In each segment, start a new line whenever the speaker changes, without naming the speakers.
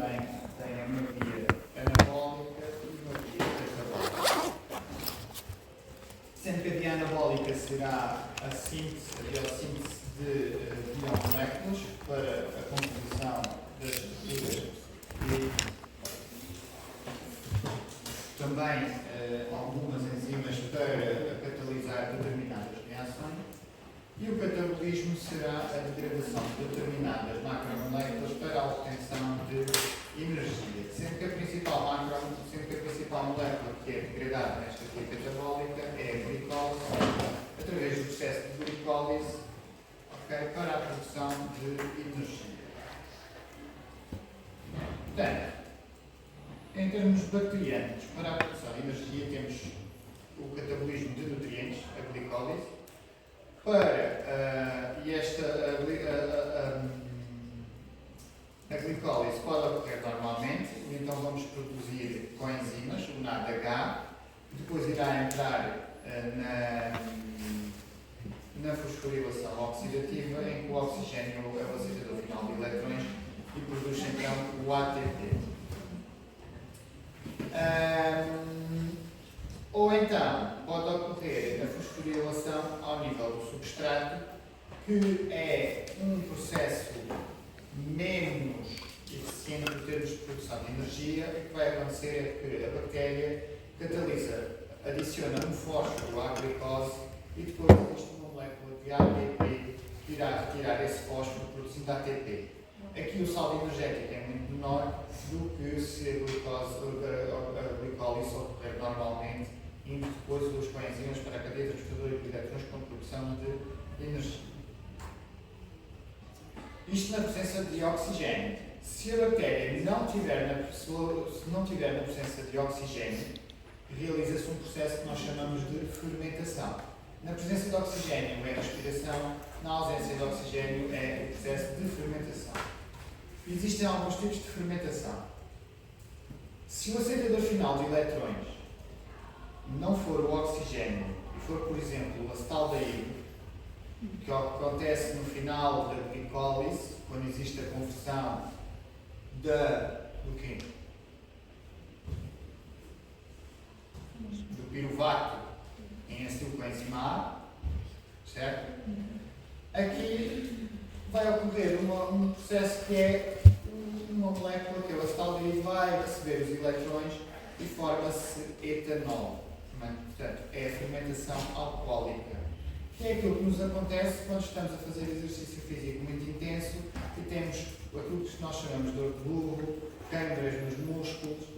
também tem uma via anabólica e uma via catabólica. Sendo que a via anabólica será a biossíntese de biomoléculas para a composição das estruturas e também algumas enzimas para catalisar determinadas reações. E o catabolismo será a degradação de determinadas macromoléculas para a obtenção de energia. Sendo que a principal molécula que é degradada nesta via catabólica é a glicose, através do processo de glicólise, para a produção de energia. Portanto, em termos bacterianos, para a produção de energia temos o catabolismo de nutrientes, a glicólise. A glicólise pode ocorrer normalmente, e então vamos produzir coenzimas, o NADH, que depois irá entrar na fosforilação oxidativa, em que o oxigênio é o acelerador final de eletrões e produz então o ATP. Ou então, pode ocorrer a fosforilação ao nível do substrato, que é um processo menos eficiente em termos de produção de energia. O que vai acontecer é que a bactéria catalisa, adiciona um fósforo à glicose e depois existe uma molécula de ATP que irá retirar esse fósforo produzindo ATP. Aqui o saldo energético é muito menor do que se a glicólise ocorrer normalmente, indo depois os coenzimas para a cadeia transportadora de elétrons com produção de energia. Isto na presença de oxigênio. Se a bactéria não tiver na presença de oxigênio, realiza-se um processo que nós chamamos de fermentação. Na presença de oxigênio é a respiração, na ausência de oxigênio é o processo de fermentação. Existem alguns tipos de fermentação. Se o aceitador final de eletrões não for o oxigênio e for, por exemplo, o acetaldeído, que acontece no final da glicólise, quando existe a conversão do piruvato em acetilcoenzima A, certo? Aqui vai ocorrer um processo que é uma molécula, que é o acetaldeído, vai receber os eletrões e forma-se etanol. Portanto, é a fermentação alcoólica. Que é aquilo que nos acontece quando estamos a fazer exercício físico muito intenso e temos aquilo que nós chamamos de dor de burro, câimbras nos músculos,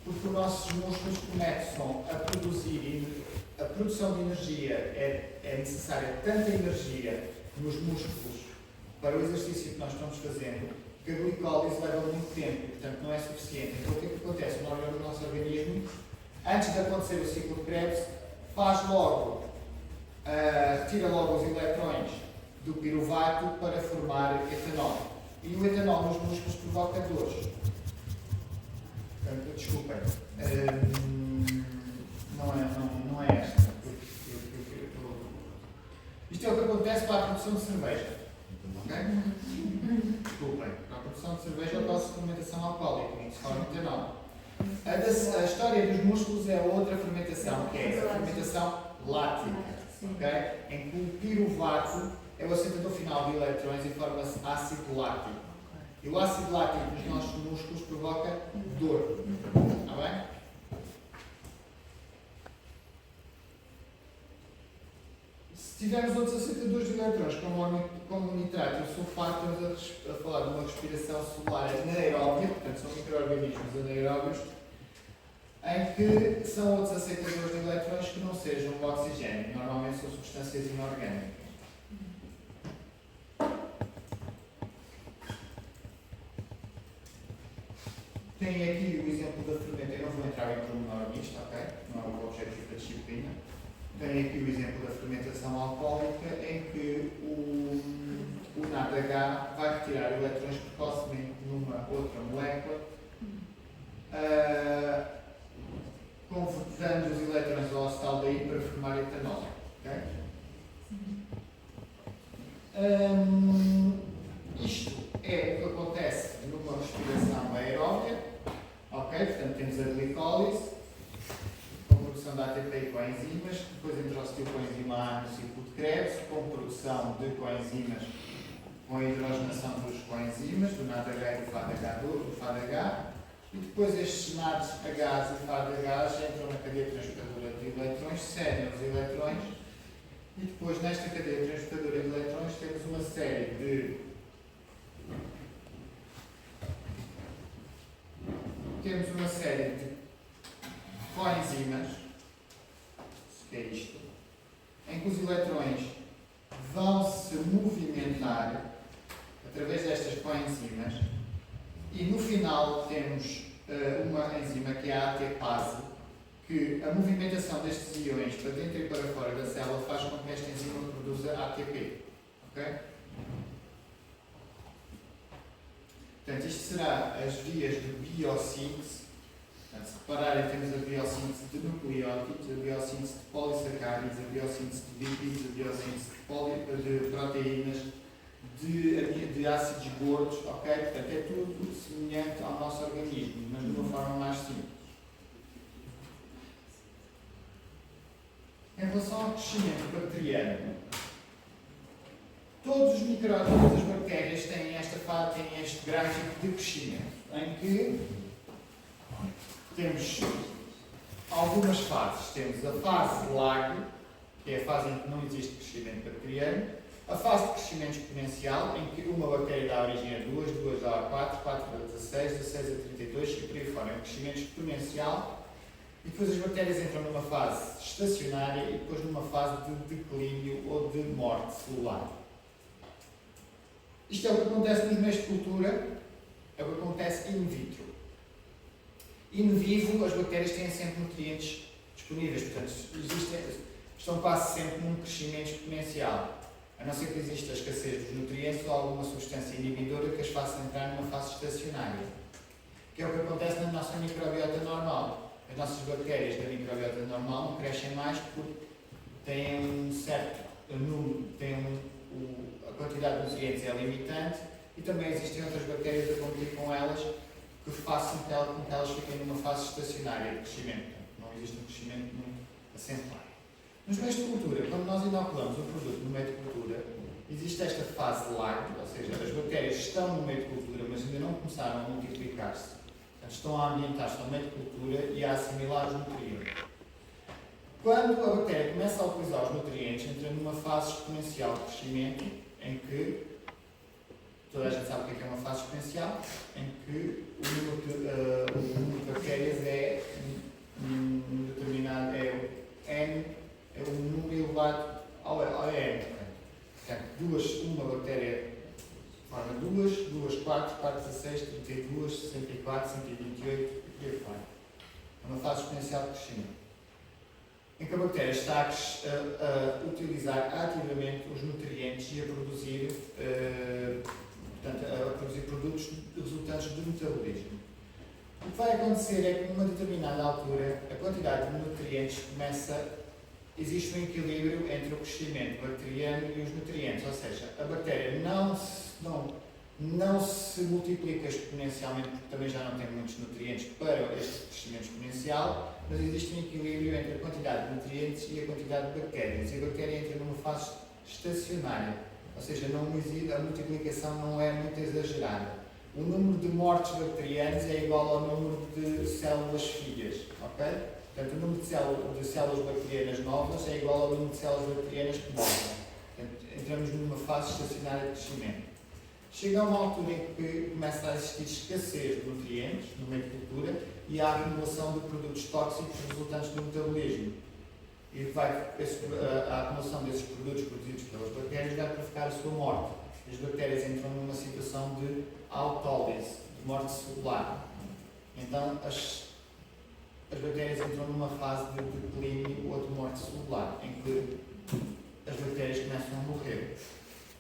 porque os nossos músculos começam a produzir, a produção de energia é necessária tanta energia nos músculos para o exercício que nós estamos fazendo, que a glicólise leva muito tempo, portanto não é suficiente. Então o que é que acontece no nosso organismo? Antes de acontecer o ciclo de Krebs, retira logo os eletrões do piruvato para formar etanol. E o etanol nos músculos provoca dores. Desculpem, não é esta. Isto é o que acontece para a produção de cerveja. Ok? Desculpem, para a produção de cerveja ocorre fermentação alcoólica, em que se forma etanol. A história dos músculos é outra fermentação, que é a fermentação láctica. Okay? Em que o piruvato é o aceitador final de eletrões e forma-se ácido lático. E o ácido lático nos nossos músculos provoca dor. Está bem? Se tivermos outros aceitadores de eletrões, como o nitrato e o sulfato, estamos a falar de uma respiração solar anaeróbia, portanto são micro-organismos anaeróbios, em que são outros aceitadores de eletrões que não sejam o oxigênio. Normalmente são substâncias inorgânicas. Tem aqui o exemplo da fermentação. Eu não vou entrar em pormenor nisto, ok? Não é o objetivo da disciplina. Tem aqui o exemplo da fermentação alcoólica, em que o NADH vai retirar eletrões precocemente numa outra molécula, convertendo os eletrões ao acetaldeído para formar etanol. Okay? Isto é o que acontece numa respiração aeróbica. temos a glicólise, com produção de ATP e coenzimas, depois entra o acetilcoenzima A no ciclo de Krebs, com produção de coenzimas com a hidrogenação dos coenzimas, do NADH e do FADH, e depois estes NADs, Hs e FADHs entram na cadeia transportadora de eletrões, cedem os eletrões, e depois nesta cadeia transportadora de eletrões temos uma série de coenzimas, que é isto, em que os eletrões vão se movimentar através destas coenzimas e no final temos uma enzima que é a ATPase, que a movimentação destes íons para dentro e para fora da célula faz com que esta enzima produza ATP. Okay? Portanto, isto será as vias de biossíntese. Portanto, se repararem, temos a biossíntese de nucleótidos, a biossíntese de polissacáridos, a biossíntese de lípidos, a biossíntese de proteínas, de ácidos gordos, ok? Portanto, é tudo semelhante ao nosso organismo, mas de uma forma mais simples. Em relação ao crescimento bacteriano, todas as bactérias têm este gráfico de crescimento, em que temos algumas fases. Temos a fase lag, que é a fase em que não existe crescimento bacteriano, a fase de crescimento exponencial, em que uma bactéria dá origem a 2, 2 dá a 4, 4 a 16, 16 a 32 e por aí fora. É um crescimento exponencial. E depois as bactérias entram numa fase estacionária e depois numa fase de declínio ou de morte celular. Isto é o que acontece nos meios de cultura, é o que acontece in vitro. In vivo, as bactérias têm sempre nutrientes disponíveis, portanto, estão quase sempre num crescimento exponencial. A não ser que exista a escassez dos nutrientes ou alguma substância inibidora que as faça entrar numa fase estacionária. Que é o que acontece na nossa microbiota normal. As nossas bactérias da microbiota normal não crescem mais porque têm um certo número, a quantidade de nutrientes é limitante e também existem outras bactérias a competir com elas que façam com que elas fiquem numa fase estacionária de crescimento. Não existe um crescimento muito acentuado. Nos meios de cultura, quando nós inoculamos um produto no meio de cultura, existe esta fase lag, ou seja, as bactérias estão no meio de cultura, mas ainda não começaram a multiplicar-se. Estão a ambientar-se no meio de cultura e a assimilar os nutrientes. Quando a bactéria começa a utilizar os nutrientes, entra numa fase exponencial de crescimento, em que toda a gente sabe o que é uma fase exponencial, em que o número de bactérias é determinado, é um número elevado ao N. Portanto, uma bactéria forma 2, 2, 4, 4, 16, 32, 64, 128 e por aí fora. É uma fase exponencial de crescimento. Em que a bactéria está a utilizar ativamente os nutrientes e a produzir, produtos resultantes do metabolismo. O que vai acontecer é que, numa determinada altura, a quantidade de nutrientes existe um equilíbrio entre o crescimento bacteriano e os nutrientes, ou seja, a bactéria não se multiplica exponencialmente porque também já não tem muitos nutrientes para este crescimento exponencial, mas existe um equilíbrio entre a quantidade de nutrientes e a quantidade de bactérias. E a bactéria entra numa fase estacionária, ou seja, a multiplicação não é muito exagerada. O número de mortes bacterianas é igual ao número de células filhas, ok? Portanto, o número de células bacterianas novas é igual ao número de células bacterianas que morrem. Portanto, entramos numa fase estacionária de crescimento. Chega a uma altura em que começa a existir escassez de nutrientes no meio de cultura e há a acumulação de produtos tóxicos resultantes do metabolismo. E a acumulação desses produtos produzidos pelas bactérias vai verificar a sua morte. As bactérias entram numa situação de autólise, de morte celular. Então, as bactérias entram numa fase de declínio ou de morte celular, em que as bactérias começam a morrer,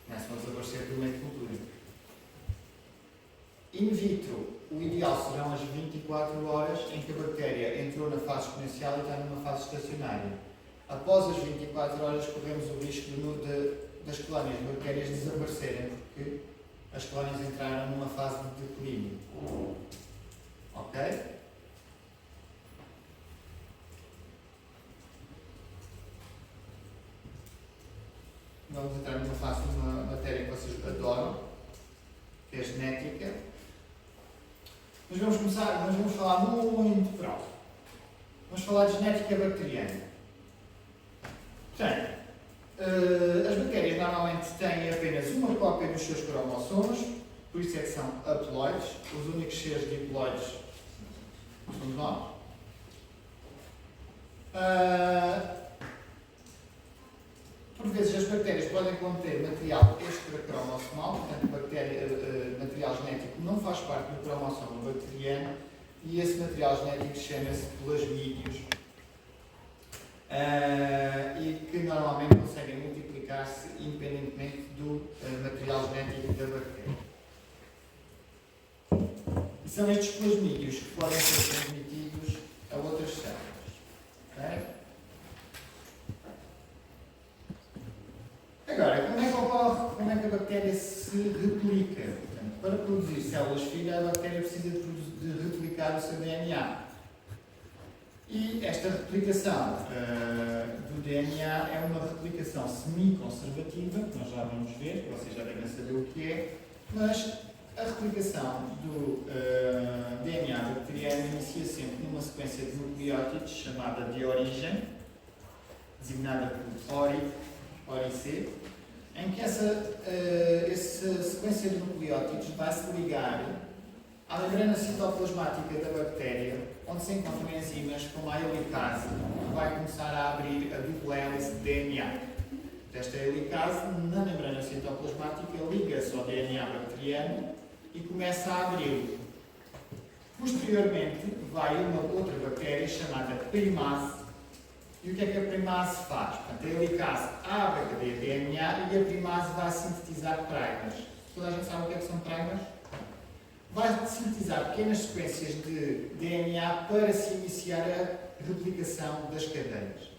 começam a desaparecer do meio de cultura. In vitro, o ideal serão as 24 horas em que a bactéria entrou na fase exponencial e está numa fase estacionária. Após as 24 horas, corremos o risco das colónias de bactérias desaparecerem, porque as colónias entraram numa fase de declínio. Ok? vamos entrar numa fase de uma matéria que vocês adoram, que é a genética. Mas vamos falar muito por alto. Vamos falar de genética bacteriana. Portanto, as bactérias normalmente têm apenas uma cópia dos seus cromossomos, por isso é que são haploides. Os únicos seres diploides somos nós. Por vezes as bactérias podem conter material extracromossomal, portanto material genético não faz parte do cromossomo bacteriano, e esse material genético chama-se plasmídios, e que normalmente conseguem multiplicar-se independentemente do material genético da bactéria. E são estes plasmídios que podem ser transmitidos a outras células. Okay? Agora, como é que a bactéria se replica? Portanto, para produzir células-filha, a bactéria precisa de replicar o seu DNA. E esta replicação do DNA é uma replicação semi-conservativa, que nós já vamos ver, que vocês já devem saber o que é, mas a replicação do DNA bacteriano inicia sempre numa sequência de nucleótidos chamada de origem, designada por ORIC, em que essa sequência de nucleótidos vai se ligar à membrana citoplasmática da bactéria, onde se encontram enzimas como a helicase, que vai começar a abrir a dupla hélice de DNA. Esta helicase, na membrana citoplasmática, liga-se ao DNA bacteriano e começa a abri-lo. Posteriormente, vai uma outra bactéria chamada primase. E o que é que a primase faz? Portanto, a helicase abre a cadeia de DNA e a primase vai sintetizar primers. Toda a gente sabe o que é que são primers? Vai sintetizar pequenas sequências de DNA para se iniciar a replicação das cadeias.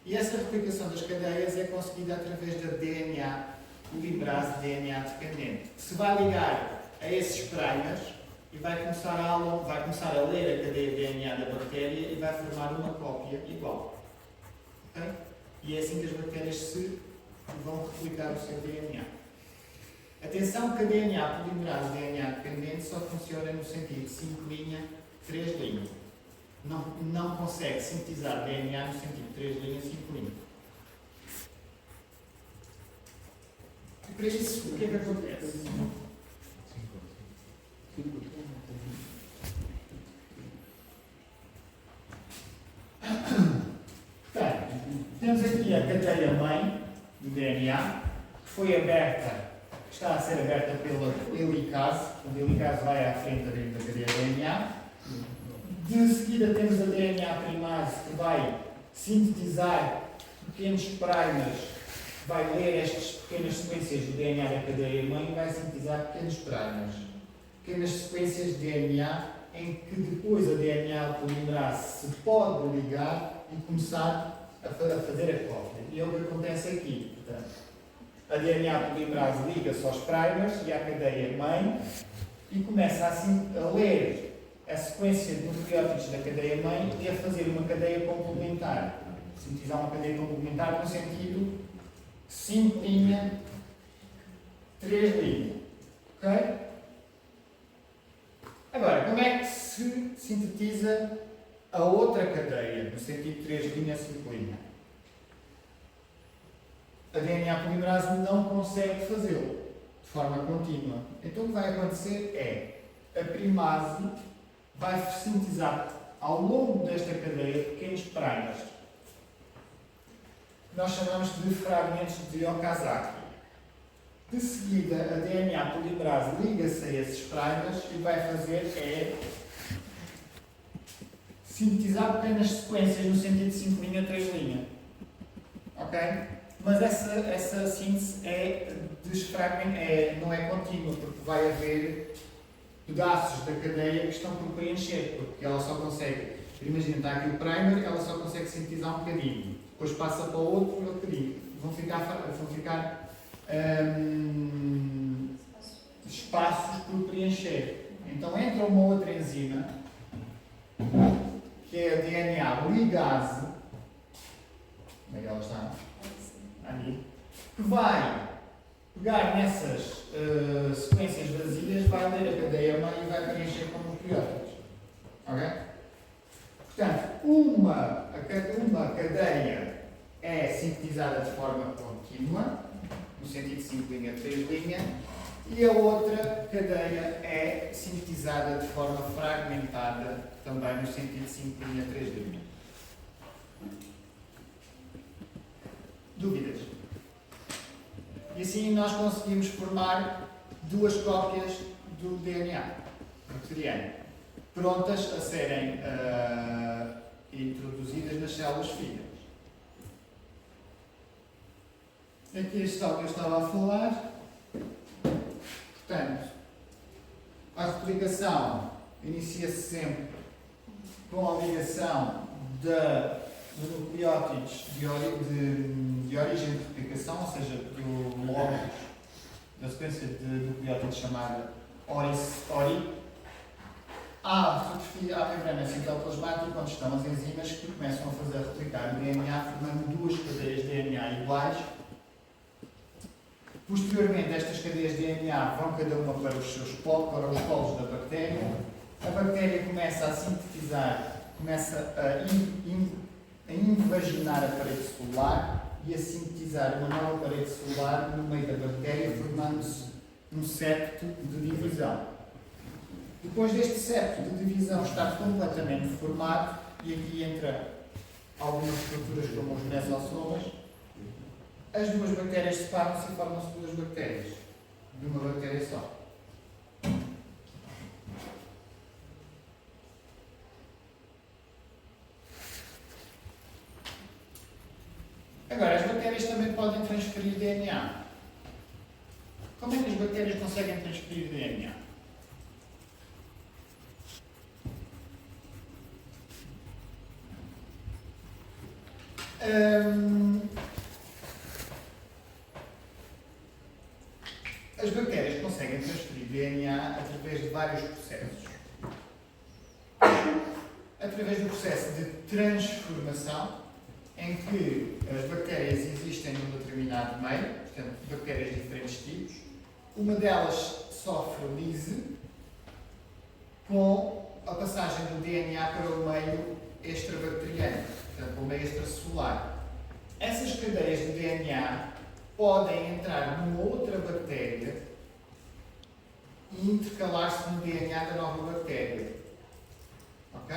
E essa replicação das cadeias é conseguida através da DNA polimerase DNA dependente, que se vai ligar a esses primers e vai começar a ler a cadeia de DNA da bactéria e vai formar uma cópia igual. Okay? E é assim que as bactérias se vão replicar o seu DNA. Atenção que a DNA polimerase DNA dependente só funciona no sentido de 5' 3'. Não consegue sintetizar DNA no sentido de 3', 5'. E para isso, o que é que acontece? Temos aqui a cadeia-mãe do DNA, que foi aberta, que está a ser aberta pela helicase. A helicase vai à frente da cadeia DNA. De seguida temos a DNA primase, que vai sintetizar pequenos primers, vai ler estas pequenas sequências do DNA da cadeia-mãe e vai sintetizar pequenos primers. Pequenas sequências de DNA em que depois a DNA polimerase se pode ligar e começar a fazer a cópia. E é o que acontece aqui. Portanto, a DNA polimerase liga-se aos primers e à cadeia-mãe e começa assim a ler a sequência de nucleótidos da cadeia-mãe e a fazer uma cadeia complementar. Sintetizar uma cadeia complementar no sentido 5', 3'. Ok? Agora, como é que se sintetiza a outra cadeia, no sentido 3', 5'? A DNA polimerase não consegue fazê-lo de forma contínua. Então o que vai acontecer é a primase vai sintetizar ao longo desta cadeia pequenos primers. Nós chamamos de fragmentos de Okazaki. De seguida, a DNA polimerase liga-se a esses primers e vai fazer sintetizar pequenas sequências no sentido de 5', 3'. Ok? Mas essa síntese não é contínua, porque vai haver pedaços da cadeia que estão por preencher, porque ela só consegue, imagina, está aqui o primer, ela só consegue sintetizar um bocadinho, depois passa para o outro e um bocadinho. Vão ficar espaços por preencher. Então entra uma outra enzima, que é a DNA ligase. Como é que ela está? Ali. que vai pegar nessas sequências vazias, vai ler a cadeia mãe e vai preencher com nucleótidos. Ok? Portanto, uma cadeia é sintetizada de forma contínua, no sentido de 5 linha, 3 linha, e a outra cadeia é sintetizada de forma fragmentada, também no sentido de 5 linha, 3 linha. Dúvidas? E assim nós conseguimos formar 2 cópias do DNA bacteriano, prontas a serem introduzidas nas células filhas. Aqui está o que eu estava a falar. Portanto, a replicação inicia-se sempre com a ligação de nucleótidos de origem de replicação, ou seja, do locus da sequência de nucleótidos chamada ORI. Há membrana citoplasmática, onde estão as enzimas que começam a fazer replicar o DNA, formando 2 cadeias de DNA iguais. Posteriormente, estas cadeias de DNA vão cada uma para os polos da bactéria. A bactéria começa a sintetizar, começa a invaginar a parede celular e a sintetizar uma nova parede celular no meio da bactéria, formando-se um septo de divisão. Depois deste septo de divisão estar completamente formado, e aqui entra algumas estruturas como os mesosomas, as 2 bactérias separam-se e formam-se 2 bactérias, de uma bactéria só. Agora, as bactérias também podem transferir DNA. Como é que as bactérias conseguem transferir DNA? As bactérias conseguem transferir DNA através de vários processos. Através do processo de transformação, em que as bactérias existem num determinado meio, portanto, bactérias de diferentes tipos. Uma delas sofre lise com a passagem do DNA para o meio extrabacteriano, portanto, o meio extracelular. Essas cadeias de DNA podem entrar numa outra bactéria e intercalar-se no DNA da nova bactéria. Ok?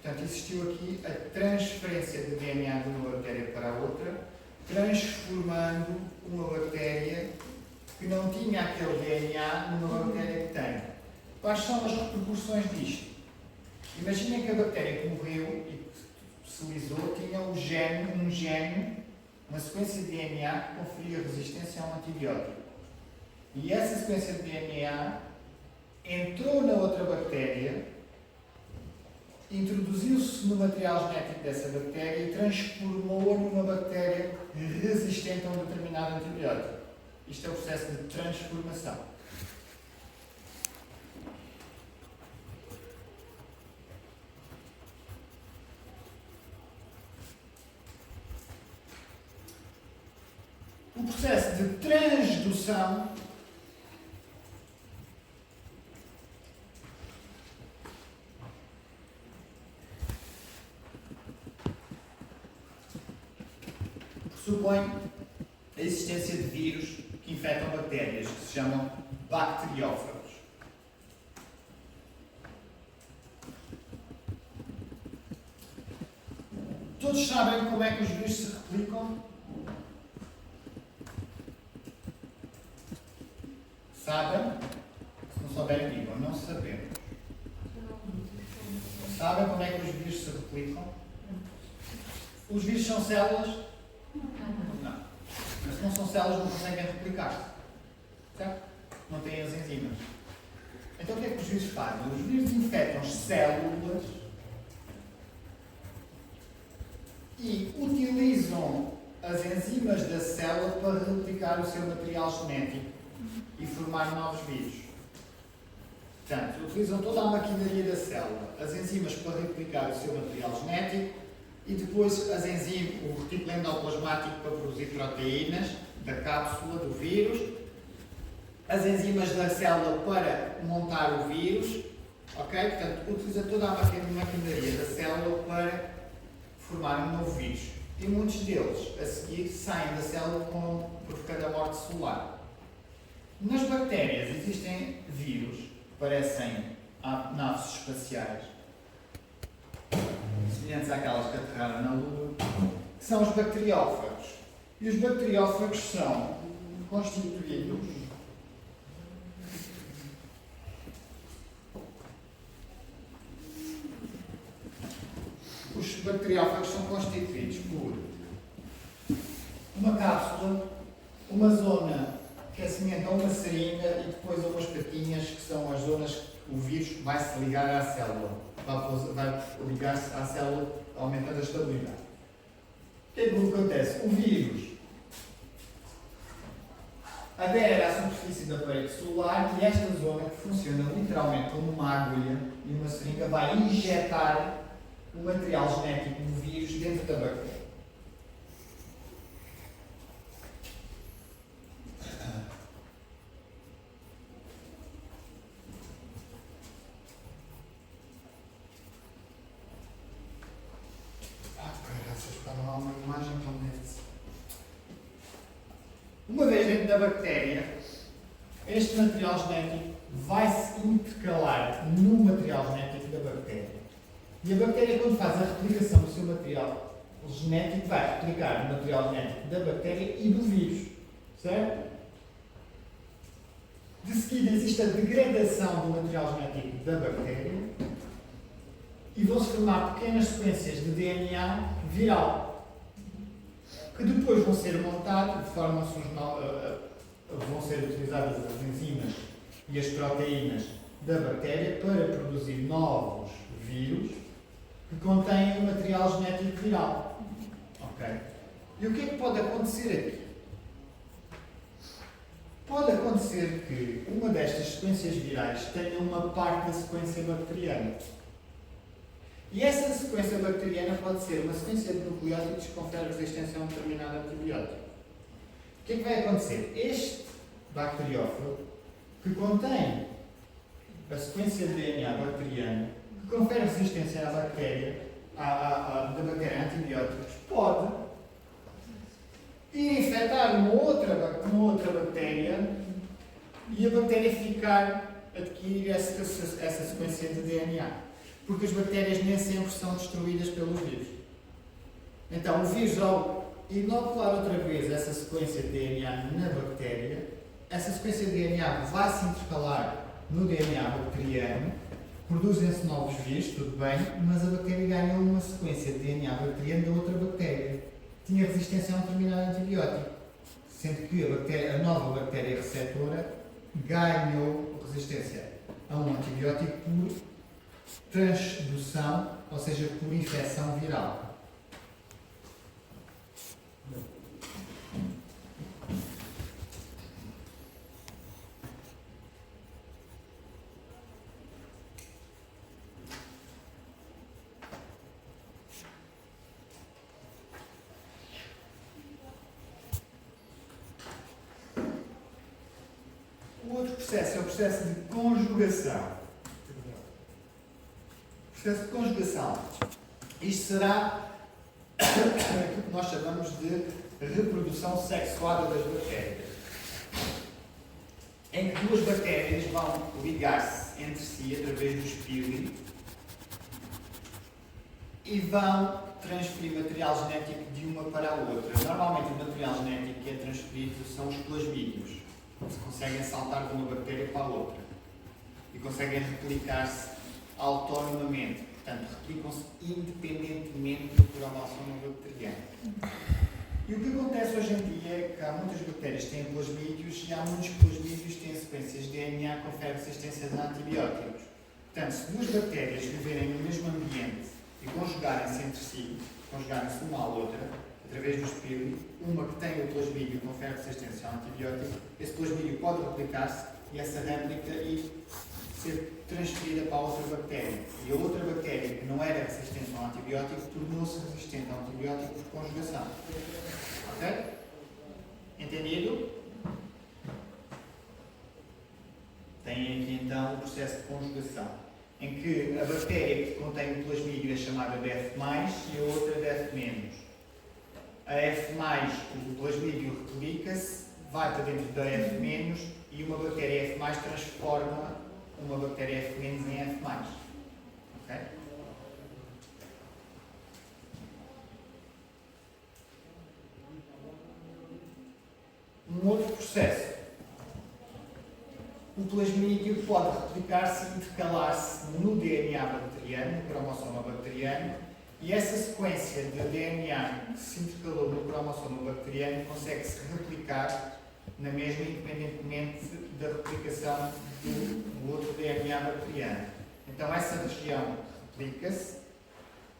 Portanto, existiu aqui a transferência de DNA de uma bactéria para a outra, transformando uma bactéria que não tinha aquele DNA numa bactéria que tem. Quais são as repercussões disto? Imaginem que a bactéria que morreu e que se lisou tinha um gene, uma sequência de DNA que conferia resistência a um antibiótico. E essa sequência de DNA entrou na outra bactéria, introduziu-se no material genético dessa bactéria e transformou-a numa bactéria resistente a um determinado antibiótico. Isto é o processo de transformação. O processo de transdução pressupõe a existência de vírus que infectam bactérias, que se chamam bacteriófagos. Todos sabem como é que os vírus se replicam? Sabem? Se não souberem, digam, não sabemos. Sabem como é que os vírus se replicam? Os vírus são células? Não. Mas se não são células, não conseguem replicar-se. Certo? Não têm as enzimas. Então o que é que os vírus fazem? Os vírus infectam células e utilizam as enzimas da célula para replicar o seu material genético e formar novos vírus. Portanto, utilizam toda a maquinaria da célula, as enzimas para replicar o seu material genético e depois as enzimas, o retículo endoplasmático para produzir proteínas da cápsula do vírus, as enzimas da célula para montar o vírus, ok? Portanto, utiliza toda a maquinaria da célula para formar um novo vírus. E muitos deles, a seguir, saem da célula provocando a morte celular. Nas bactérias existem vírus que parecem naves espaciais, semelhantes àquelas que aterraram na Lua, que são os bacteriófagos. E os bacteriófagos são constituídos por uma cápsula, uma zona que é semelhante a uma seringa e depois umas patinhas que são as zonas que o vírus vai se ligar à célula. Vai ligar-se à célula aumentando a estabilidade. O que é que acontece? O vírus adere à superfície da parede celular e esta zona, que funciona literalmente como uma agulha e uma seringa, vai injetar o material genético do vírus dentro da bactéria. Não há uma imagem como esta. Uma vez dentro da bactéria, este material genético vai-se intercalar no material genético da bactéria. E a bactéria, quando faz a replicação do seu material genético, vai replicar o material genético da bactéria e do vírus. Certo? De seguida, existe a degradação do material genético da bactéria e vão-se formar pequenas sequências de DNA viral, que depois vão ser montadas de forma a vão ser utilizadas as enzimas e as proteínas da bactéria para produzir novos vírus que contêm o material genético viral. Ok? E o que é que pode acontecer aqui? Pode acontecer que uma destas sequências virais tenha uma parte da sequência bacteriana. E essa sequência bacteriana pode ser uma sequência de nucleótidos que confere resistência a um determinado antibiótico. O que é que vai acontecer? Este bacteriófago, que contém a sequência de DNA bacteriana, que confere resistência à bactéria, da bactéria a antibióticos, pode ir infectar uma outra bactéria e a bactéria adquirir essa sequência de DNA. Porque as bactérias nem sempre são destruídas pelos vírus. Então, o vírus, ao inocular outra vez essa sequência de DNA na bactéria, essa sequência de DNA vai se intercalar no DNA bacteriano, produzem-se novos vírus, tudo bem, mas a bactéria ganha uma sequência de DNA bacteriano da outra bactéria. Tinha resistência a um determinado antibiótico, sendo que a nova bactéria receptora ganhou resistência a um antibiótico por transdução, ou seja, por infecção viral. O outro processo é o processo de conjugação. Processo de conjugação. Isto será aquilo que nós chamamos de reprodução sexuada das bactérias. Em que duas bactérias vão ligar-se entre si através do espírito e vão transferir material genético de uma para a outra. Normalmente o material genético que é transferido são os plasmídios, que conseguem saltar de uma bactéria para a outra e conseguem replicar-se autonomamente, portanto, replicam-se independentemente do cromossoma bacteriano. E o que acontece hoje em dia é que há muitas bactérias que têm plasmídios e há muitos plasmídios que têm sequências de DNA que conferem resistências a antibióticos. Portanto, se duas bactérias viverem no mesmo ambiente e conjugarem-se entre si, conjugarem-se uma à outra, através do espírito, uma que tem o plasmídio confere resistência ao antibiótico, esse plasmídio pode replicar-se e essa réplica ser transferida para a outra bactéria. E a outra bactéria, que não era resistente ao antibiótico, tornou-se resistente ao antibiótico por conjugação. Ok? Entendido? Tem aqui então o processo de conjugação, em que a bactéria que contém o plasmídio é chamada de F+, e a outra de F-. A F+, o plasmídio replica-se, vai para dentro da F-, e uma bactéria F+, transforma uma bactéria F- em F+. Ok? Um outro processo. O plasmídio pode replicar-se e intercalar-se no DNA bacteriano, no cromossoma bacteriano, e essa sequência de DNA que se intercalou no cromossoma bacteriano consegue-se replicar na mesma, independentemente da replicação do outro DNA bacteriano. Então essa região replica-se,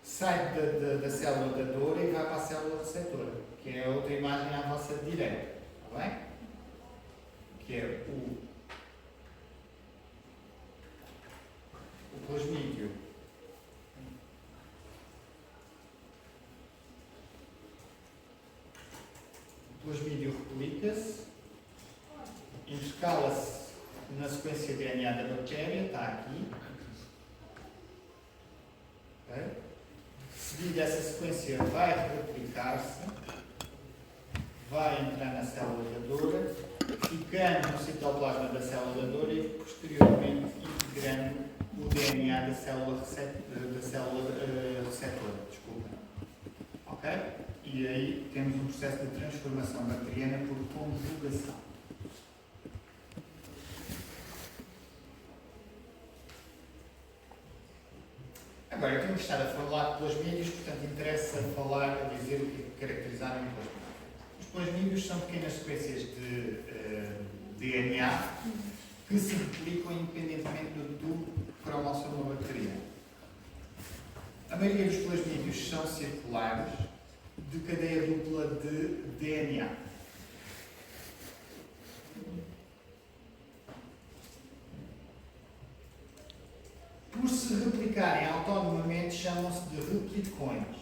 sai da célula dadora e vai para a célula receptora, que é a outra imagem à vossa direita. Está bem? Que é o plasmídio. O plasmídio replica-se, intercala-se na sequência de DNA da bactéria, está aqui. Okay? Seguida essa sequência vai replicar-se, vai entrar na célula dadora, ficando no citoplasma da célula dadora e posteriormente integrando o DNA da célula receptora. Desculpa. Ok? E aí temos um processo de transformação bacteriana por conjugação. Agora, eu tenho que estar a falar de plasmídios, portanto interessa falar, a dizer o que caracterizaram os plasmídios. Os plasmídios são pequenas sequências de DNA que se replicam independentemente do cromossoma bacteriano. A maioria dos plasmídios são circulares, de cadeia dupla de DNA. Por se replicarem autonomamente, chamam-se de replicões.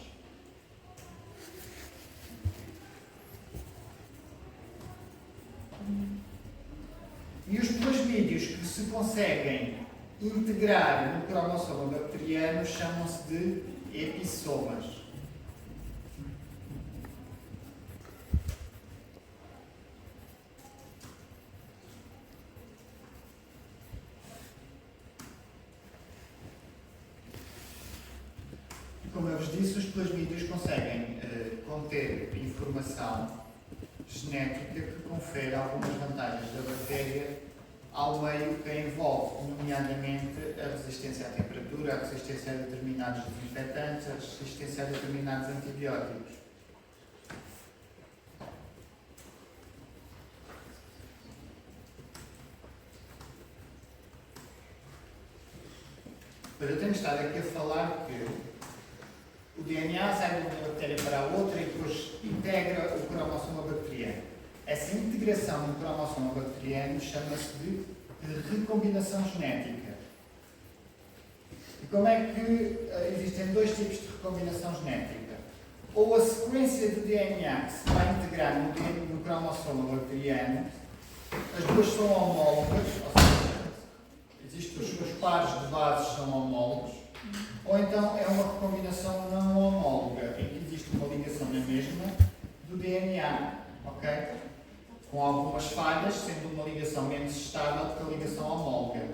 E os plasmídios que se conseguem integrar no cromossoma bacteriano chamam-se de epissomas. E como eu vos disse, os plasmídios conseguem conter informação genética que confere algumas vantagens da bactéria ao meio que a envolve, nomeadamente a resistência à temperatura, a resistência a determinados desinfetantes, a resistência a determinados antibióticos. Mas eu tenho estado aqui a falar que o DNA sai de uma bactéria para a outra e depois integra o cromossoma bacteriano. Essa integração no cromossoma bacteriano chama-se de recombinação genética. E como é que existem dois tipos de recombinação genética? Ou a sequência de DNA que se vai integrar no cromossoma bacteriano, as duas são homólogas, ou seja, os pares de bases são homólogos, ou então é uma recombinação não homóloga, em que existe uma ligação na mesma do DNA, ok? Com algumas falhas, sendo uma ligação menos estável do que a ligação homóloga.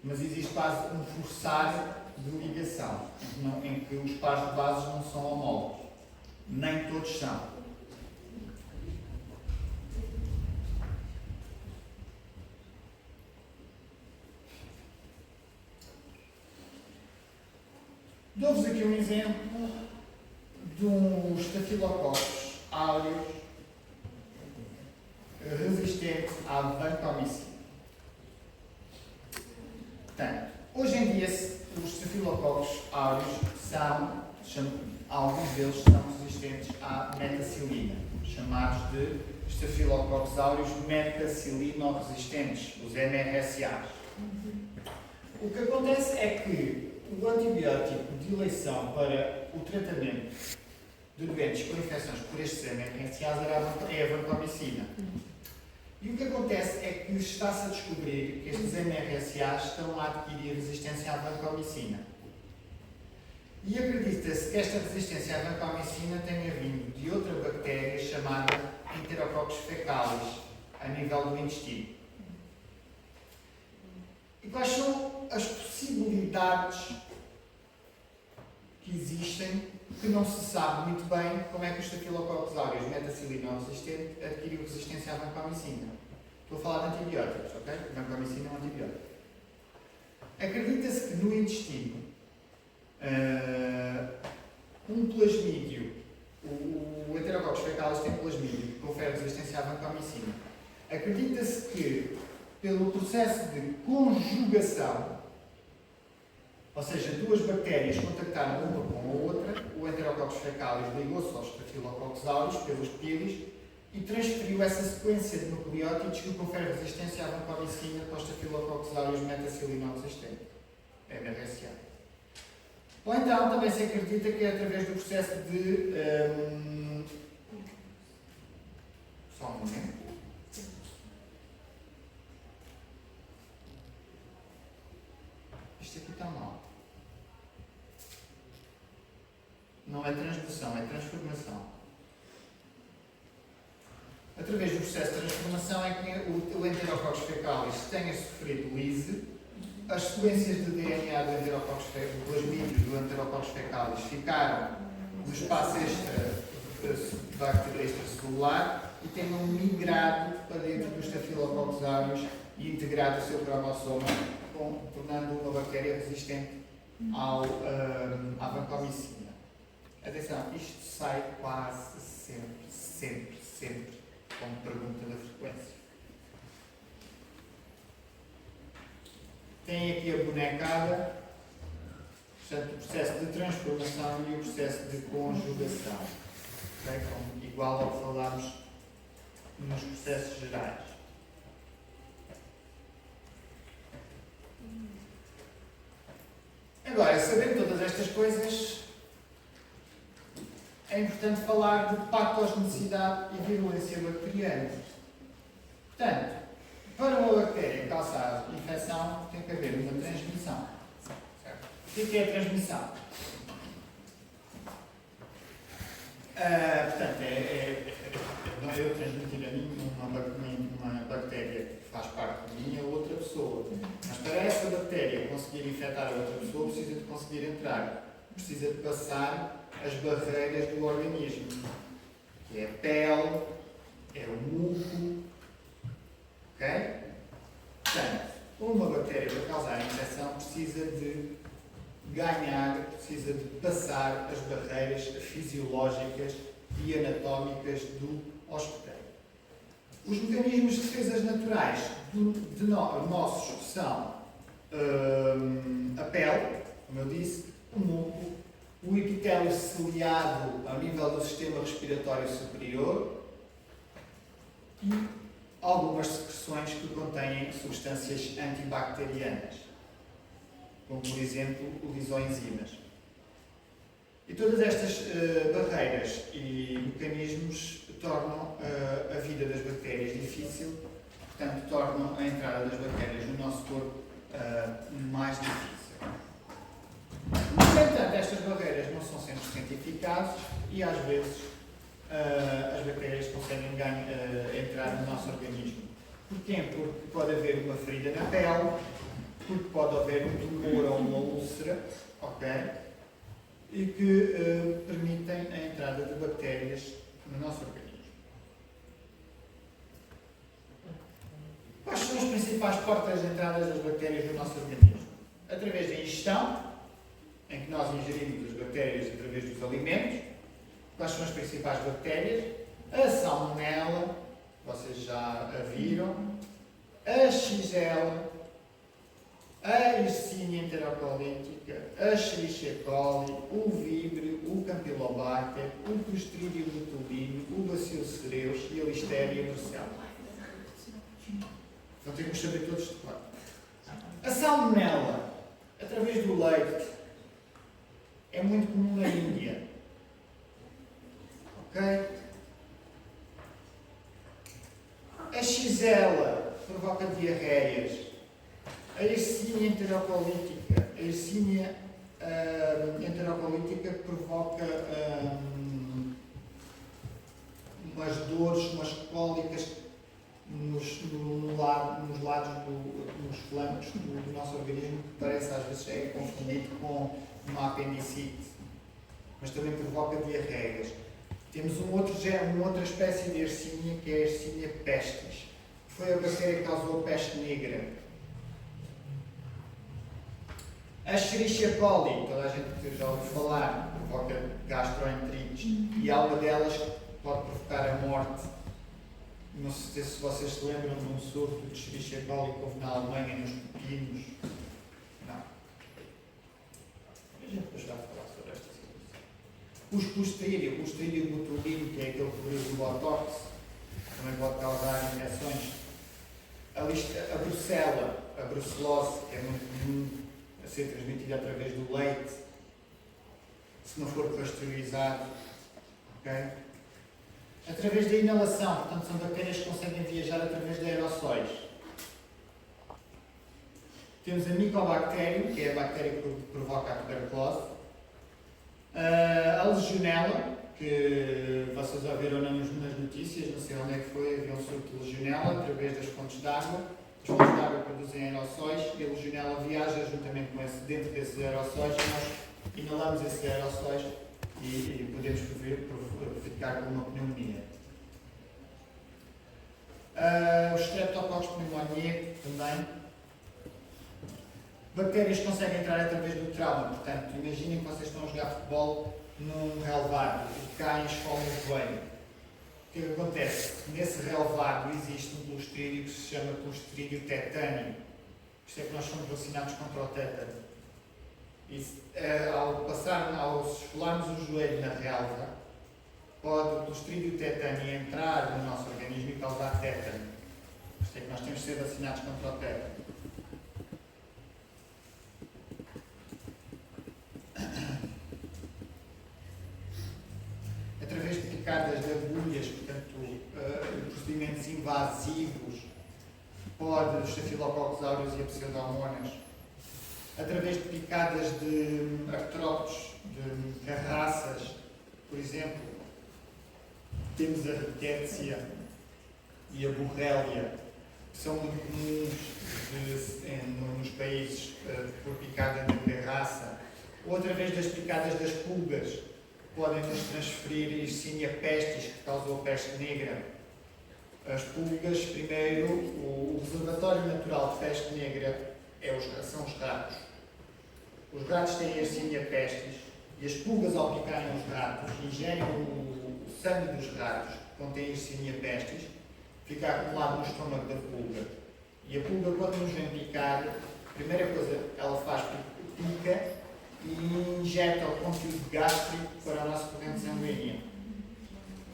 Mas existe quase um forçar de ligação, em que os pares de bases não são homólogos. Nem todos são. Dou-vos aqui um exemplo de um Staphylococcus aureus resistente à vancomicina. Portanto, hoje em dia, os Staphylococcus aureus alguns deles são resistentes à metacilina, chamados de Staphylococcus aureus metacilino-resistentes, os MRSAs. O que acontece é que o antibiótico de eleição para o tratamento de doentes com infecções por estes MRSAs é a vancomicina. E o que acontece é que está-se a descobrir que estes MRSAs estão a adquirir resistência à vancomicina. E acredita-se que esta resistência à vancomicina tenha vindo de outra bactéria chamada Enterococcus fecalis, a nível do intestino. E quais são as possibilidades que existem que não se sabe muito bem como é que o Staphylococcus aureus metacilino-resistente adquiriu resistência à vancomicina? Estou a falar de antibióticos, ok? Vancomicina é um antibiótico. Acredita-se que no intestino um plasmídio, o Enterococcus fecalis tem plasmídio que confere resistência à vancomicina. Acredita-se que pelo processo de conjugação, ou seja, duas bactérias contactaram uma com a outra, o Enterococcus fecalis ligou-se aos Staphylococcus aureus pelos pílis e transferiu essa sequência de nucleótidos que confere resistência à vancomicina para os Staphylococcus aureus metacilino-resistente, MRSA. Ou então também se acredita que é através do processo de só um momento. Isto aqui está mal. Não é transdução, é transformação. Através do processo de transformação é que o Enterococcus fecalis tenha sofrido lise, as sequências de DNA do Enterococcus fecalis, do plasmídio do Enterococcus fecalis, ficaram no espaço extracelular e tenham migrado para dentro dos Staphylococcus aureus e integrado o seu cromossoma, tornando uma bactéria resistente à vancomicina. Atenção, isto sai quase sempre como pergunta da frequência. Tem aqui a bonecada, portanto, o processo de transformação e o processo de conjugação. Okay? Igual ao que falámos nos processos gerais. Agora, sabendo todas estas coisas, é importante falar de patogenicidade e virulência bacteriana. Portanto, para uma bactéria causar infecção, tem que haver uma transmissão. Certo? O que é a transmissão? Portanto, eu transmitir a mim uma bactéria que faz parte de mim a outra pessoa. Mas para essa bactéria conseguir infectar a outra pessoa, precisa de conseguir entrar. Precisa de passar as barreiras do organismo. Que é a pele, é o muco. Ok? Portanto, uma bactéria para causar a infecção precisa de precisa de passar as barreiras fisiológicas e anatómicas do hospedeiro. Os mecanismos de defesas naturais nossos são a pele, como eu disse, o muco, o epitélio ciliado ao nível do sistema respiratório superior e algumas secreções que contêm substâncias antibacterianas, como por exemplo lisoenzimas. E todas estas barreiras e mecanismos tornam a vida das bactérias difícil, portanto tornam a entrada das bactérias no nosso corpo mais difícil. No entanto, estas barreiras não são sempre eficazes e às vezes as bactérias conseguem entrar no nosso organismo. Porquê? Porque pode haver uma ferida na pele, porque pode haver um tumor ou uma úlcera, ok? E que permitem a entrada de bactérias no nosso organismo. Quais são as principais portas de entrada das bactérias no nosso organismo? Através da ingestão, em que nós ingerimos as bactérias através dos alimentos. Quais são as principais bactérias? A salmonela, vocês já a viram, a xigela, a Yersinia enterocolítica, a Escherichia coli, o Vibrio, o Campylobacter, o Clostridium botulinum, o Bacillus cereus e a Listeria brucella. Então temos que saber todos de cor. A salmonela, através do leite, é muito comum na Índia. Ok? A xizela provoca diarreias. A Yersinia enterocolítica. A Yersinia enterocolítica provoca umas dores, umas cólicas nos lados, nos flancos do nosso organismo, que parece às vezes é confundido com uma apendicite, mas também provoca diarreias. Temos uma outra espécie de Yersinia, que é a Yersinia pestis, que foi a bactéria que causou a peste negra. A Escherichia coli, toda a gente já ouviu falar, provoca gastroenterites, e há uma delas que pode provocar a morte. Não sei se vocês se lembram de um surto de Escherichia coli que houve na Alemanha, nos pepinos. Não. A gente depois vai falar sobre esta situação. Os Clostridium botulinum, que é aquele que produz o botox, também pode causar infecções. A brucela, a brucelose, que é muito comum a ser transmitida através do leite, se não for pasteurizado. Okay? Através da inalação, portanto, são bactérias que conseguem viajar através de aerossóis. Temos a Mycobacterium, que é a bactéria que provoca a tuberculose. A Legionella, que vocês ouviram nas notícias, não sei onde é que foi, havia um surto de Legionella através das fontes de água. As fontes de água produzem aerossóis e a Legionella viaja juntamente com dentro desses aerossóis e nós inalamos esses aerossóis e podemos ficar com uma pneumonia. Os Streptococcus pneumoniae também. Bactérias que conseguem entrar através do trauma. Portanto, imaginem que vocês estão a jogar futebol num relevado e caem e esfolam o joelho. O que é que acontece? Nesse relevado existe um clostridio que se chama Clostridio tetani. Isto é que nós somos vacinados contra o tétano. Ao esfolarmos o joelho na relva, pode o Clostridio tetani entrar no nosso organismo e causar tétano. Isto é que nós temos de ser vacinados contra o tétano. Através de picadas de agulhas, portanto, procedimentos invasivos, pode os Staphylococcus aureus e a pseudomonas. Através de picadas de artrópodes, de carraças, por exemplo, temos a rickettsia e a borrelia, que são muito comuns nos países por picada de carraça, ou através das picadas das pulgas, podem nos transferir Yersinia pestis, que causou a peste negra. As pulgas, primeiro, o reservatório natural de peste negra são os ratos. Os ratos têm Yersinia pestis e as pulgas, ao picarem os ratos, ingerem o sangue dos ratos, que contém Yersinia pestis, fica acumulado no estômago da pulga. E a pulga, quando nos vem picar, a primeira coisa ela faz, pica e injeta o conteúdo gástrico para a nossa corrente sanguínea.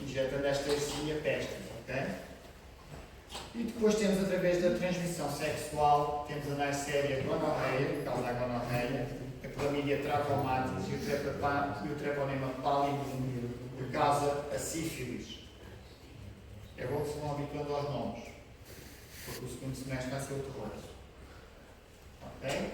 Injeta desta Yersinia pestis, ok? E depois temos, através da transmissão sexual, temos a Neisseria gonorreia, que causa a gonorreia, a Chlamydia trachomatis e o Treponema pallidum, que causa a sífilis. É bom que se vão habituando aos nomes, porque o segundo semestre vai ser o terror. Ok?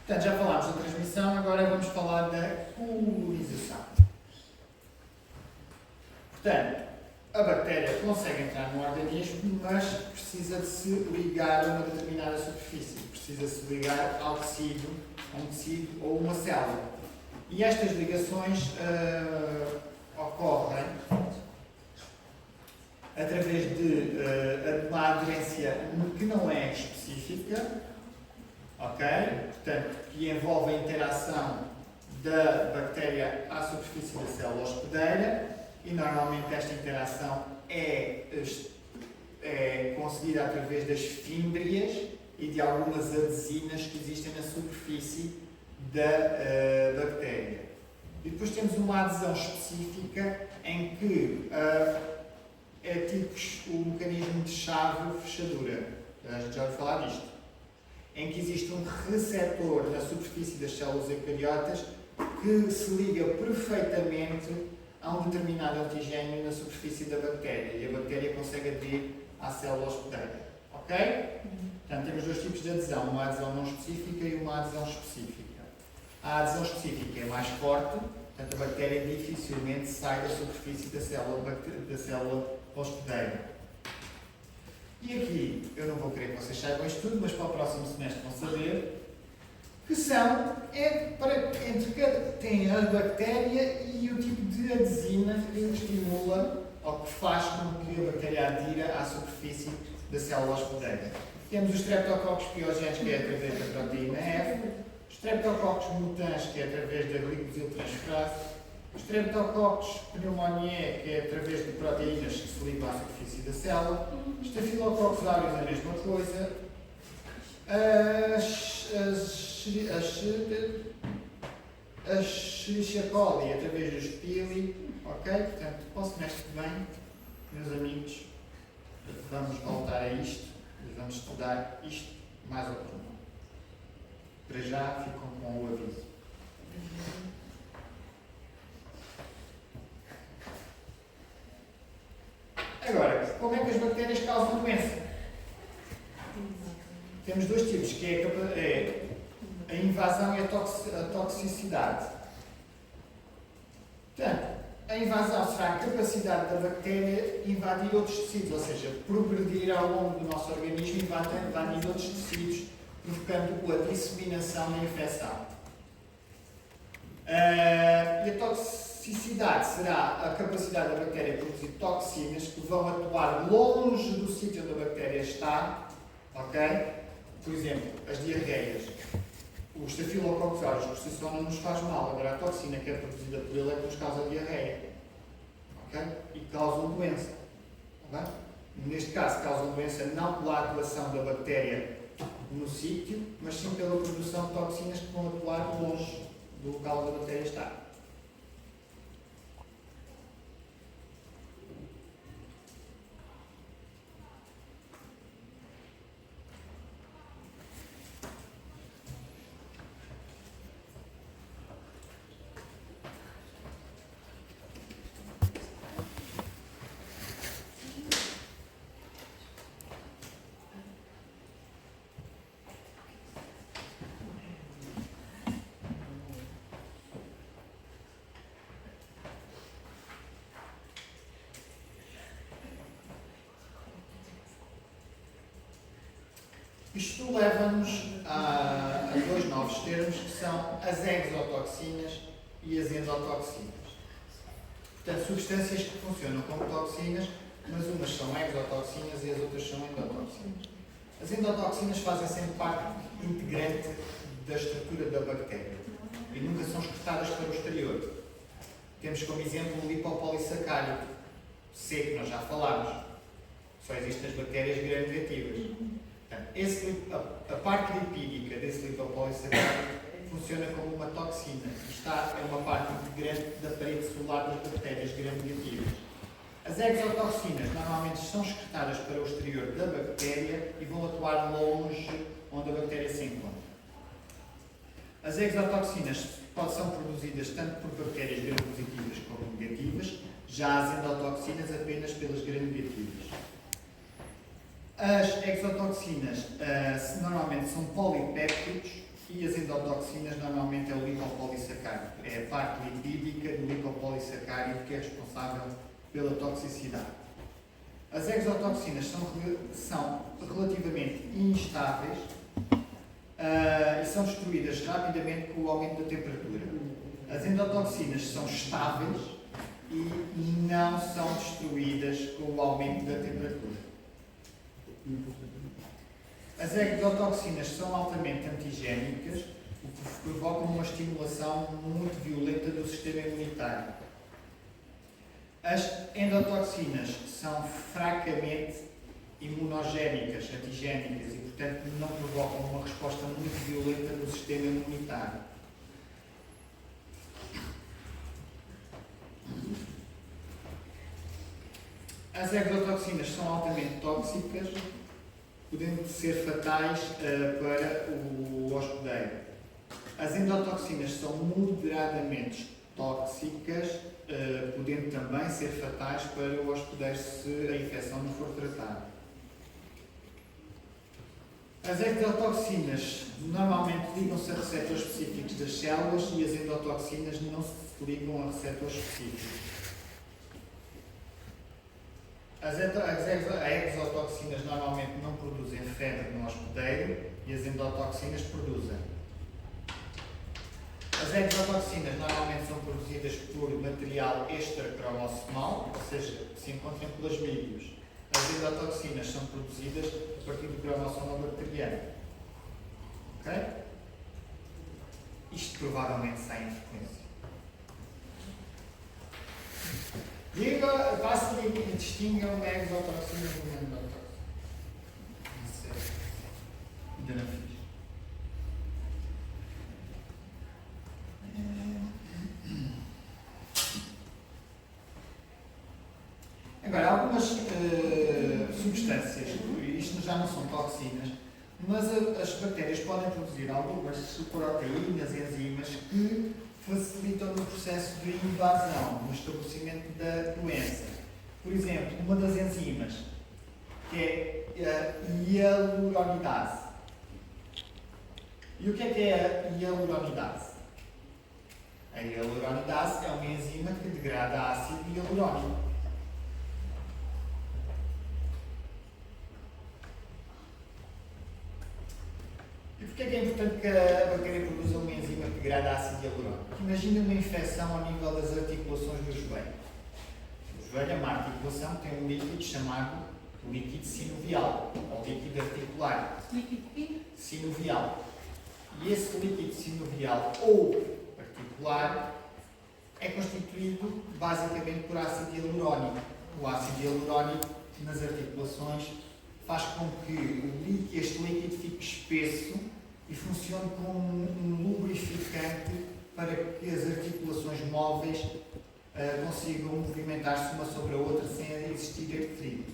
Portanto, já falámos da transmissão, agora vamos falar da colonização. Portanto, a bactéria consegue entrar no organismo, mas precisa de se ligar a uma determinada superfície. Precisa se ligar ao tecido, a um tecido ou uma célula. E estas ligações ocorrem através de uma aderência que não é específica, ok? Portanto, que envolve a interação da bactéria à superfície da célula hospedeira. E normalmente esta interação é conseguida através das fímbrias e de algumas adesinas que existem na superfície da bactéria. E depois temos uma adesão específica em que é tipo o mecanismo de chave-fechadura. A gente já ouviu falar disto. em que existe um receptor na superfície das células eucariotas que se liga perfeitamente a um determinado antigênio na superfície da bactéria e a bactéria consegue aderir à célula hospedeira. Ok? Portanto, temos dois tipos de adesão, uma adesão não específica e uma adesão específica. A adesão específica é mais forte, portanto a bactéria dificilmente sai da superfície da célula hospedeira. E aqui, eu não vou querer que vocês saibam isto tudo, mas para o próximo semestre vão saber, que são, tem a bactéria e o tipo de adesina que estimula ou que faz com que a bactéria adira à superfície da célula hospedeira. Temos os streptococcus piogénicos, que é através da proteína F, os streptococcus mutans, que é através da glicosiltransferase, os streptococcus pneumoniae, que é através de proteínas que se ligam à superfície da célula, os staphylococcus aureus, a mesma coisa, a Escherichia coli, através dos pili, ok? Portanto, para o semestre que vem, meus amigos, vamos voltar a isto e vamos estudar isto mais ao pormenor. Para já, ficam com o aviso. Agora, como é que as bactérias causam doença? Temos dois tipos, que é a invasão e a toxicidade. Portanto, a invasão será a capacidade da bactéria invadir outros tecidos, ou seja, progredir ao longo do nosso organismo e invadir outros tecidos, provocando a disseminação da infecção. E a toxicidade será a capacidade da bactéria produzir toxinas que vão atuar longe do sítio onde a bactéria está, ok? Por exemplo, as diarreias. O Staphylococcus aureus por si só não nos faz mal, agora a toxina que é produzida por ele é que nos causa diarreia, ok? E causam doença, ok? Neste caso, causam doença não pela atuação da bactéria no sítio, mas sim pela produção de toxinas que vão atuar longe do local onde a bactéria está. Isto leva-nos a dois novos termos, que são as exotoxinas e as endotoxinas. Portanto, substâncias que funcionam como toxinas, mas umas são exotoxinas e as outras são endotoxinas. As endotoxinas fazem sempre parte integrante da estrutura da bactéria e nunca são excretadas para o exterior. Temos como exemplo o lipopolissacárido C, que nós já falámos. Só existem as bactérias gram-negativas. A parte lipídica desse lipopolissacárido funciona como uma toxina. É uma parte integrante da parede celular das bactérias gram-negativas. As exotoxinas normalmente são excretadas para o exterior da bactéria e vão atuar longe onde a bactéria se encontra. As exotoxinas são produzidas tanto por bactérias gram-positivas como negativas, já as endotoxinas apenas pelas gram-negativas. As exotoxinas normalmente são polipéptidos e as endotoxinas normalmente é o lipopolissacárido. É a parte lipídica do lipopolissacárido que é responsável pela toxicidade. As exotoxinas são relativamente instáveis e são destruídas rapidamente com o aumento da temperatura. As endotoxinas são estáveis e não são destruídas com o aumento da temperatura. As exotoxinas são altamente antigénicas, o que provoca uma estimulação muito violenta do sistema imunitário. As endotoxinas são fracamente imunogénicas, antigénicas, e, portanto, não provocam uma resposta muito violenta do sistema imunitário. As exotoxinas são altamente tóxicas podendo ser fatais para o hospedeiro. As endotoxinas são moderadamente tóxicas, podendo também ser fatais para o hospedeiro se a infecção não for tratada. As exotoxinas normalmente ligam-se a receptores específicos das células e as endotoxinas não se ligam a receptores específicos. As exotoxinas normalmente não produzem febre no hospedeiro e as endotoxinas produzem. As exotoxinas normalmente são produzidas por material extracromossomal, ou seja, se encontram em plasmídeos. As endotoxinas são produzidas a partir do cromossomo bacteriano. Ok? Isto provavelmente sai em frequência. E agora, faço e distingam exotoxinas de endotoxinas. Isso é. Ainda não fiz. Agora, algumas substâncias, isto já não são toxinas, mas as bactérias podem produzir algumas proteínas, enzimas que facilitam o processo de invasão, no estabelecimento da doença. Por exemplo, uma das enzimas, que é a hialuronidase. E o que é a hialuronidase? A hialuronidase é uma enzima que degrada ácido hialurónico. E porquê é importante que a bactéria produza uma enzima que degrada ácido hialurónico? Imagina uma infecção ao nível das articulações do joelho. O joelho é uma articulação que tem um líquido chamado líquido sinovial, ou líquido articular.
Líquido
sinovial. E esse líquido sinovial ou articular é constituído basicamente por ácido hialurónico. O ácido hialurónico nas articulações faz com que este líquido fique espesso e funcione como um lubrificante para que as articulações móveis consigam movimentar-se uma sobre a outra sem existir atrito.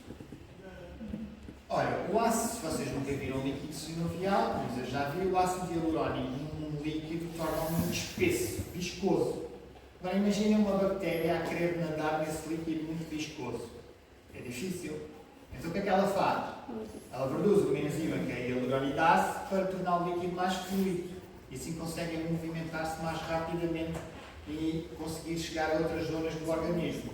Ora, o ácido, se vocês nunca viram líquido sinovial, mas eu já vi o ácido hialurónico num líquido torna-o muito espesso, viscoso. Agora imaginem uma bactéria a querer nadar nesse líquido muito viscoso. É difícil. Então o que é que ela faz? Ela produz uma enzima que é a hialuronidase para tornar o líquido mais fluido. E assim conseguem movimentar-se mais rapidamente e conseguir chegar a outras zonas do organismo.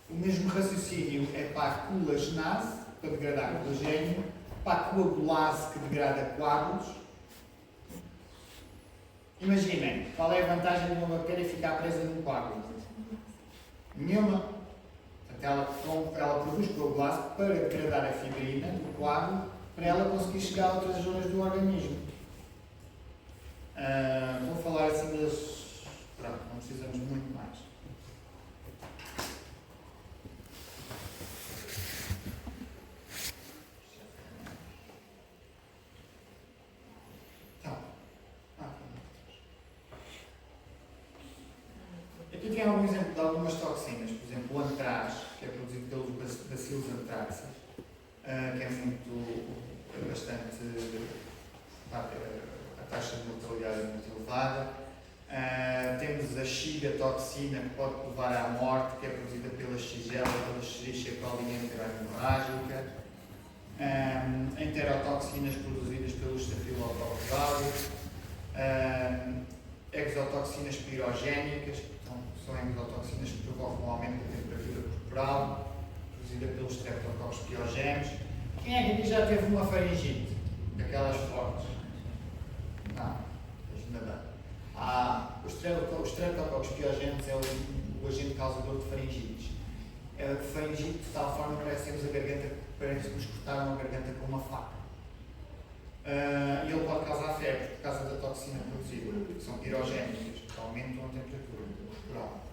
O mesmo raciocínio é para a colagenase, para degradar colagênio, para a coagulase, que degrada coágulos. Imaginem, qual é a vantagem de uma bactéria ficar presa num coágulo? Nenhuma. Portanto, ela produz coagulase para degradar a fibrina do coágulo, para ela conseguir chegar a outras zonas do organismo. Vou falar assim das... Pronto, não precisamos muito mais. Aqui tem algum exemplo de algumas toxinas, por exemplo, o antraz, que é produzido pelos bacilos anthracis, que é bastante. A taxa de mortalidade é muito elevada. Temos a xigatoxina, que pode levar à morte, que é produzida pela Xigella, pela Escherichia coli enterorhemorrágica. Enterotoxinas produzidas pelo Staphylococcus aureus. Exotoxinas pirogénicas, são exotoxinas que provocam um aumento da temperatura corporal, produzida pelos Streptococcus pyogenes. Quem é que aqui já teve uma faringite? Daquelas fortes? Não, deixa-me dar. Os Streptococcus pyogenes é o agente causador de faringites. Faringite de tal forma que parece-nos que cortaram a garganta com uma faca. E ele pode causar febre por causa da toxina produzida, que são pirogénicas, que aumentam a temperatura corporal.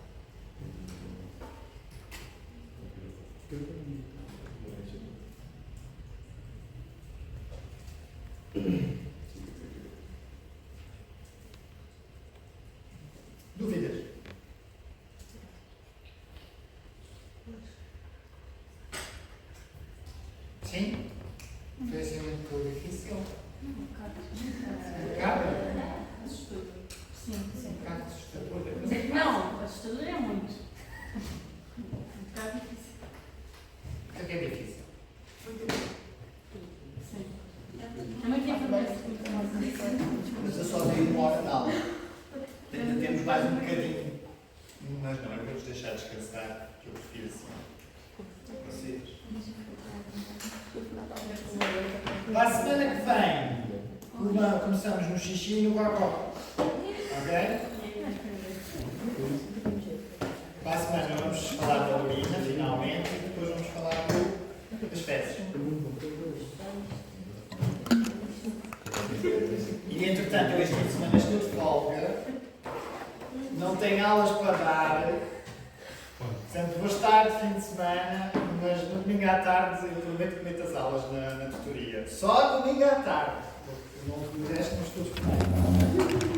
Dúvidas? Sim? Foi assim muito difícil? Um bocado?
Assustador. Sim, sim.
Um bocado assustador.
Não, assustador é muito. Um bocado difícil.
O que é difícil?
Sim. Também tem promessa.
Mas eu só dei uma hora de aula. Ainda temos mais um bocadinho. Mas não, eu vou-vos deixar descansar, que eu prefiro assim. Vocês. Para a semana que vem, começamos no xixi e no gogó. Ok? Para a semana vamos falar da urina, finalmente, e depois vamos falar das fezes. E entretanto, este fim de semana estou de folga, não tenho aulas para dar, portanto vou estar de fim de semana, mas no domingo à tarde eu prometo que meto as aulas na tutoria. Só domingo à tarde, porque não me deste nos estudos.